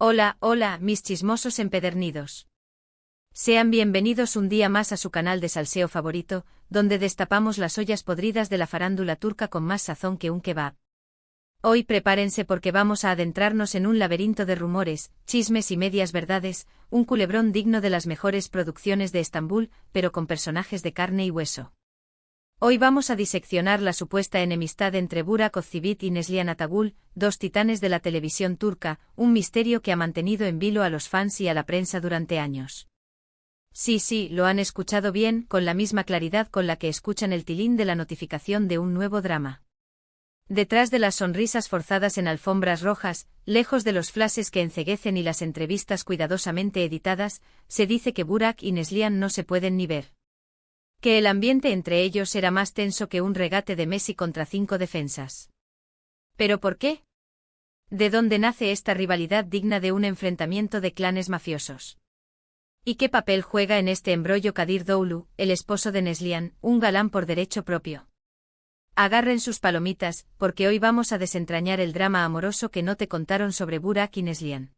Hola, hola, mis chismosos empedernidos. Sean bienvenidos un día más a su canal de salseo favorito, donde destapamos las ollas podridas de la farándula turca con más sazón que un kebab. Hoy prepárense porque vamos a adentrarnos en un laberinto de rumores, chismes y medias verdades, un culebrón digno de las mejores producciones de Estambul, pero con personajes de carne y hueso. Hoy vamos a diseccionar la supuesta enemistad entre Burak Özçivit y Neslihan Atagül, dos titanes de la televisión turca, un misterio que ha mantenido en vilo a los fans y a la prensa durante años. Sí, lo han escuchado bien, con la misma claridad con la que escuchan el tilín de la notificación de un nuevo drama. Detrás de las sonrisas forzadas en alfombras rojas, lejos de los flashes que enceguecen y las entrevistas cuidadosamente editadas, se dice que Burak y Neslihan no se pueden ni ver. Que el ambiente entre ellos era más tenso que un regate de Messi contra 5 defensas. ¿Pero por qué? ¿De dónde nace esta rivalidad digna de un enfrentamiento de clanes mafiosos? ¿Y qué papel juega en este embrollo Kadir Doğulu, el esposo de Neslihan, un galán por derecho propio? Agarren sus palomitas, porque hoy vamos a desentrañar el drama amoroso que no te contaron sobre Burak y Neslihan.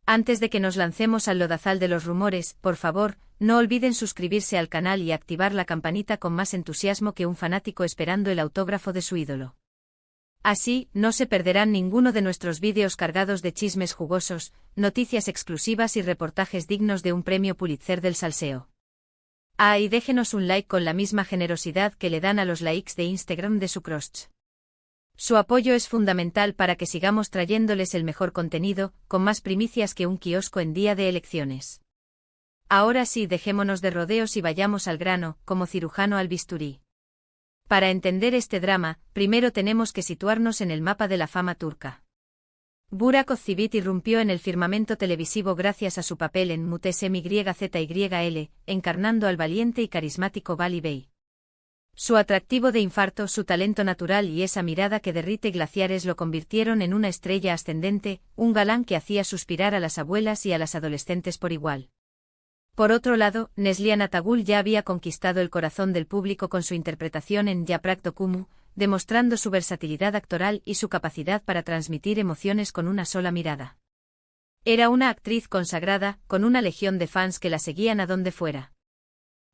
Antes de que nos lancemos al lodazal de los rumores, por favor, no olviden suscribirse al canal y activar la campanita con más entusiasmo que un fanático esperando el autógrafo de su ídolo. Así, no se perderán ninguno de nuestros vídeos cargados de chismes jugosos, noticias exclusivas y reportajes dignos de un premio Pulitzer del salseo. Y déjenos un like con la misma generosidad que le dan a los likes de Instagram de su crush. Su apoyo es fundamental para que sigamos trayéndoles el mejor contenido, con más primicias que un kiosco en día de elecciones. Ahora sí, dejémonos de rodeos y vayamos al grano, como cirujano al bisturí. Para entender este drama, primero tenemos que situarnos en el mapa de la fama turca. Burak Özçivit irrumpió en el firmamento televisivo gracias a su papel en Mutesem YZYL, encarnando al valiente y carismático Vali Bey. Su atractivo de infarto, su talento natural y esa mirada que derrite glaciares lo convirtieron en una estrella ascendente, un galán que hacía suspirar a las abuelas y a las adolescentes por igual. Por otro lado, Neslihan Atagül ya había conquistado el corazón del público con su interpretación en Yaprak Dökümü, demostrando su versatilidad actoral y su capacidad para transmitir emociones con una sola mirada. Era una actriz consagrada, con una legión de fans que la seguían a donde fuera.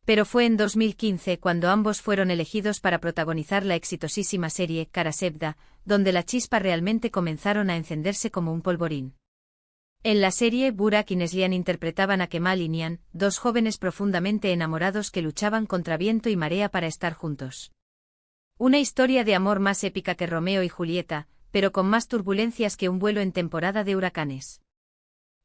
Pero fue en 2015 cuando ambos fueron elegidos para protagonizar la exitosísima serie Kara Sevda, donde la chispa realmente comenzaron a encenderse como un polvorín. En la serie, Burak y Neslihan interpretaban a Kemal y Nihan, dos jóvenes profundamente enamorados que luchaban contra viento y marea para estar juntos. Una historia de amor más épica que Romeo y Julieta, pero con más turbulencias que un vuelo en temporada de huracanes.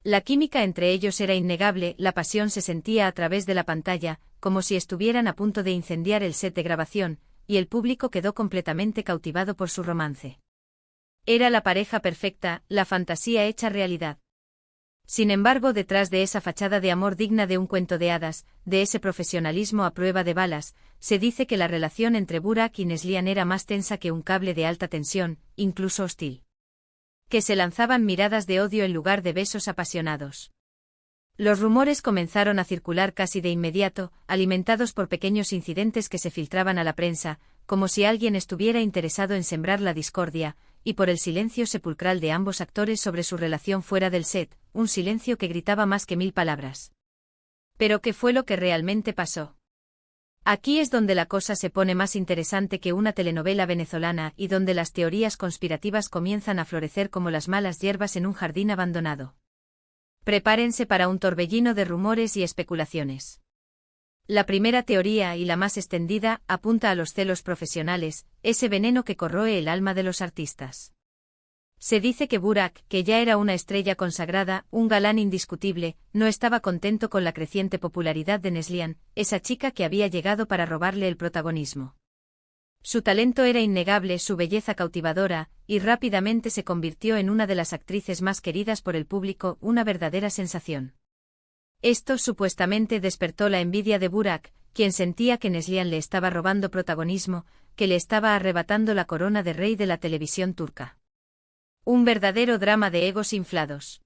La química entre ellos era innegable, la pasión se sentía a través de la pantalla, como si estuvieran a punto de incendiar el set de grabación, y el público quedó completamente cautivado por su romance. Era la pareja perfecta, la fantasía hecha realidad. Sin embargo, detrás de esa fachada de amor digna de un cuento de hadas, de ese profesionalismo a prueba de balas, se dice que la relación entre Burak y Neslihan era más tensa que un cable de alta tensión, incluso hostil. Que se lanzaban miradas de odio en lugar de besos apasionados. Los rumores comenzaron a circular casi de inmediato, alimentados por pequeños incidentes que se filtraban a la prensa, como si alguien estuviera interesado en sembrar la discordia, y por el silencio sepulcral de ambos actores sobre su relación fuera del set, un silencio que gritaba más que 1000 palabras. ¿Pero qué fue lo que realmente pasó? Aquí es donde la cosa se pone más interesante que una telenovela venezolana y donde las teorías conspirativas comienzan a florecer como las malas hierbas en un jardín abandonado. Prepárense para un torbellino de rumores y especulaciones. La primera teoría, y la más extendida, apunta a los celos profesionales, ese veneno que corroe el alma de los artistas. Se dice que Burak, que ya era una estrella consagrada, un galán indiscutible, no estaba contento con la creciente popularidad de Neslihan, esa chica que había llegado para robarle el protagonismo. Su talento era innegable, su belleza cautivadora, y rápidamente se convirtió en una de las actrices más queridas por el público, una verdadera sensación. Esto supuestamente despertó la envidia de Burak, quien sentía que Neslihan le estaba robando protagonismo, que le estaba arrebatando la corona de rey de la televisión turca. Un verdadero drama de egos inflados.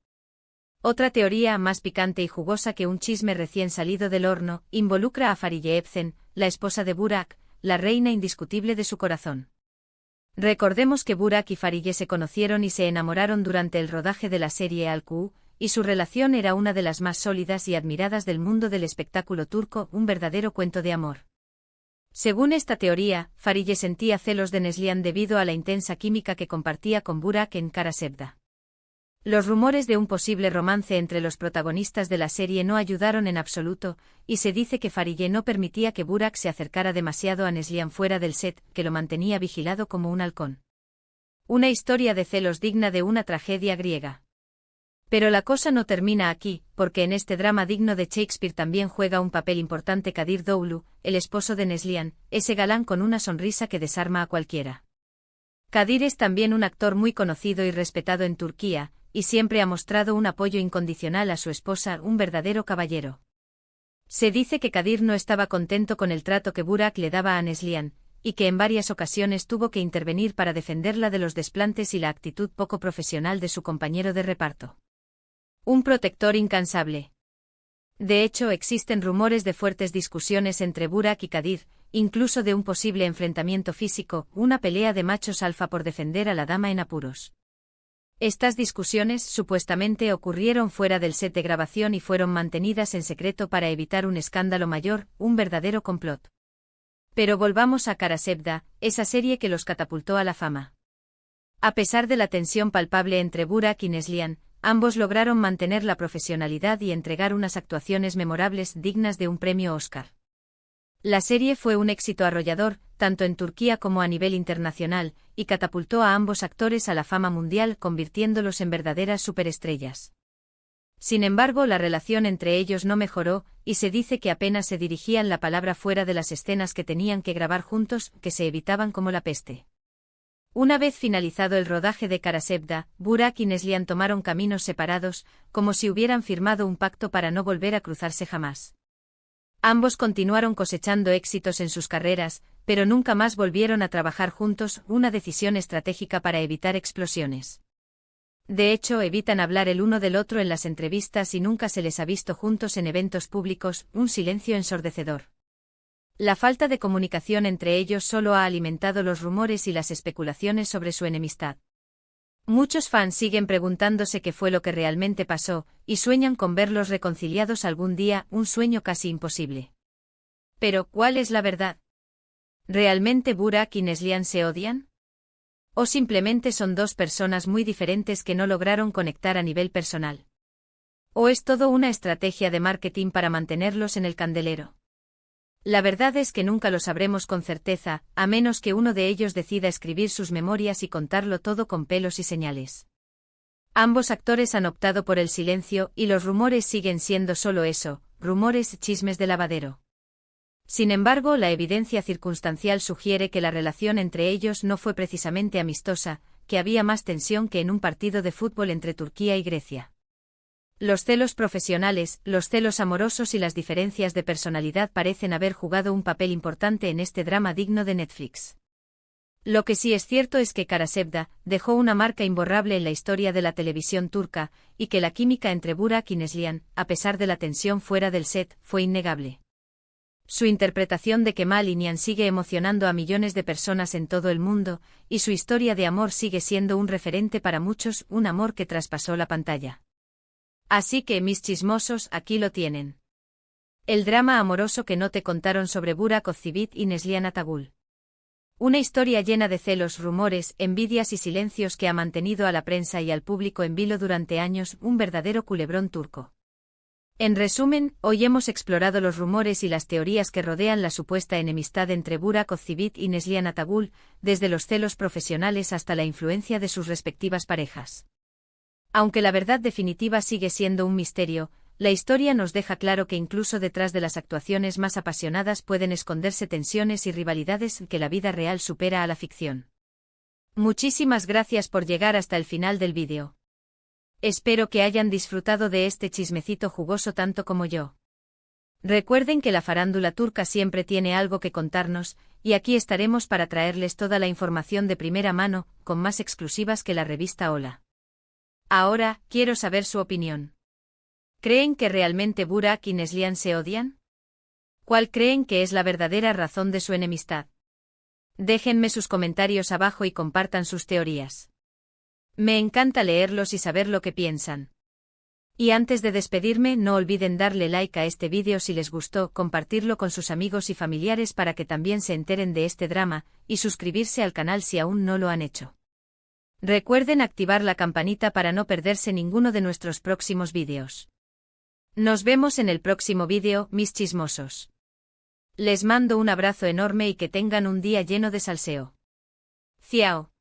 Otra teoría, más picante y jugosa que un chisme recién salido del horno, involucra a Fariye Evcen, la esposa de Burak, la reina indiscutible de su corazón. Recordemos que Burak y Farideh se conocieron y se enamoraron durante el rodaje de la serie Al-Ku, y su relación era una de las más sólidas y admiradas del mundo del espectáculo turco, un verdadero cuento de amor. Según esta teoría, Farideh sentía celos de Neslihan debido a la intensa química que compartía con Burak en Kara Sevda. Los rumores de un posible romance entre los protagonistas de la serie no ayudaron en absoluto, y se dice que Farideh no permitía que Burak se acercara demasiado a Neslihan fuera del set, que lo mantenía vigilado como un halcón. Una historia de celos digna de una tragedia griega. Pero la cosa no termina aquí, porque en este drama digno de Shakespeare también juega un papel importante Kadir Doğulu, el esposo de Neslihan, ese galán con una sonrisa que desarma a cualquiera. Kadir es también un actor muy conocido y respetado en Turquía, y siempre ha mostrado un apoyo incondicional a su esposa, un verdadero caballero. Se dice que Kadir no estaba contento con el trato que Burak le daba a Neslihan, y que en varias ocasiones tuvo que intervenir para defenderla de los desplantes y la actitud poco profesional de su compañero de reparto. Un protector incansable. De hecho, existen rumores de fuertes discusiones entre Burak y Kadir, incluso de un posible enfrentamiento físico, una pelea de machos alfa por defender a la dama en apuros. Estas discusiones supuestamente ocurrieron fuera del set de grabación y fueron mantenidas en secreto para evitar un escándalo mayor, un verdadero complot. Pero volvamos a Kara Sevda, esa serie que los catapultó a la fama. A pesar de la tensión palpable entre Burak y Neslihan, ambos lograron mantener la profesionalidad y entregar unas actuaciones memorables dignas de un premio Oscar. La serie fue un éxito arrollador, tanto en Turquía como a nivel internacional, y catapultó a ambos actores a la fama mundial convirtiéndolos en verdaderas superestrellas. Sin embargo, la relación entre ellos no mejoró, y se dice que apenas se dirigían la palabra fuera de las escenas que tenían que grabar juntos, que se evitaban como la peste. Una vez finalizado el rodaje de Kara Sevda, Burak y Neslihan tomaron caminos separados, como si hubieran firmado un pacto para no volver a cruzarse jamás. Ambos continuaron cosechando éxitos en sus carreras, pero nunca más volvieron a trabajar juntos, una decisión estratégica para evitar explosiones. De hecho, evitan hablar el uno del otro en las entrevistas y nunca se les ha visto juntos en eventos públicos, un silencio ensordecedor. La falta de comunicación entre ellos solo ha alimentado los rumores y las especulaciones sobre su enemistad. Muchos fans siguen preguntándose qué fue lo que realmente pasó, y sueñan con verlos reconciliados algún día, un sueño casi imposible. Pero, ¿cuál es la verdad? ¿Realmente Burak y Neslihan se odian? ¿O simplemente son dos personas muy diferentes que no lograron conectar a nivel personal? ¿O es todo una estrategia de marketing para mantenerlos en el candelero? La verdad es que nunca lo sabremos con certeza, a menos que uno de ellos decida escribir sus memorias y contarlo todo con pelos y señales. Ambos actores han optado por el silencio y los rumores siguen siendo solo eso, rumores, chismes de lavadero. Sin embargo, la evidencia circunstancial sugiere que la relación entre ellos no fue precisamente amistosa, que había más tensión que en un partido de fútbol entre Turquía y Grecia. Los celos profesionales, los celos amorosos y las diferencias de personalidad parecen haber jugado un papel importante en este drama digno de Netflix. Lo que sí es cierto es que Kara Sevda dejó una marca imborrable en la historia de la televisión turca, y que la química entre Burak y Neslihan, a pesar de la tensión fuera del set, fue innegable. Su interpretación de Kemal Inian sigue emocionando a millones de personas en todo el mundo, y su historia de amor sigue siendo un referente para muchos, un amor que traspasó la pantalla. Así que, mis chismosos, aquí lo tienen. El drama amoroso que no te contaron sobre Burak Özçivit y Neslihan Atagül. Una historia llena de celos, rumores, envidias y silencios que ha mantenido a la prensa y al público en vilo durante años, un verdadero culebrón turco. En resumen, hoy hemos explorado los rumores y las teorías que rodean la supuesta enemistad entre Burak Özçivit y Neslihan Atagül, desde los celos profesionales hasta la influencia de sus respectivas parejas. Aunque la verdad definitiva sigue siendo un misterio, la historia nos deja claro que incluso detrás de las actuaciones más apasionadas pueden esconderse tensiones y rivalidades que la vida real supera a la ficción. Muchísimas gracias por llegar hasta el final del vídeo. Espero que hayan disfrutado de este chismecito jugoso tanto como yo. Recuerden que la farándula turca siempre tiene algo que contarnos, y aquí estaremos para traerles toda la información de primera mano, con más exclusivas que la revista Hola. Ahora, quiero saber su opinión. ¿Creen que realmente Burak y Neslihan se odian? ¿Cuál creen que es la verdadera razón de su enemistad? Déjenme sus comentarios abajo y compartan sus teorías. Me encanta leerlos y saber lo que piensan. Y antes de despedirme, no olviden darle like a este vídeo si les gustó, compartirlo con sus amigos y familiares para que también se enteren de este drama, y suscribirse al canal si aún no lo han hecho. Recuerden activar la campanita para no perderse ninguno de nuestros próximos vídeos. Nos vemos en el próximo vídeo, mis chismosos. Les mando un abrazo enorme y que tengan un día lleno de salseo. Ciao.